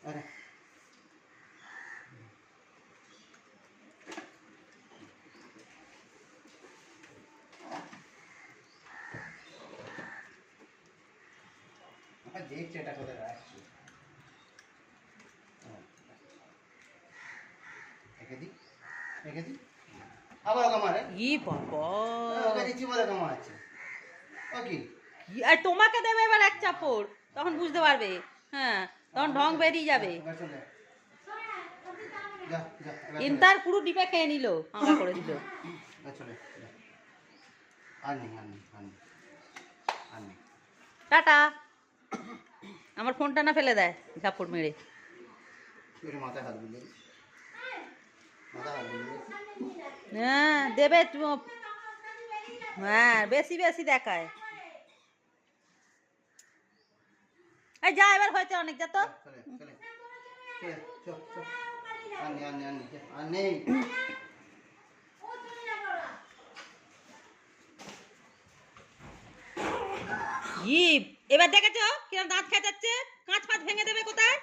আরে দেখছি এটা কোথায় রাখছি। রেখে দি আবার কামারে ই বাবা ওকে দিচ্ছি বলে কামাচ্ছে ওকে আর তোমাকে দেবে এবার এক চাপড়, তখন বুঝতে পারবে। হ্যাঁ, তখন ঢং বেরিয়ে যাবে। ইন্টার পুরো ডিপে খেয়ে নিল, হাঙ্গা করে দিল। টাটা। আমার ফোনটা না ফেলে দেয় ঝাপড় মেরে। হ্যাঁ দেবে, হ্যাঁ বেশি বেশি দেখায়। এই যা, এবার হয়েছে অনেক, যা তো। এবার দেখেছো কিরম দাঁত খেঁচাচ্ছে, কাঁচ ফাঁচ ভেঙে দেবে কোথায়।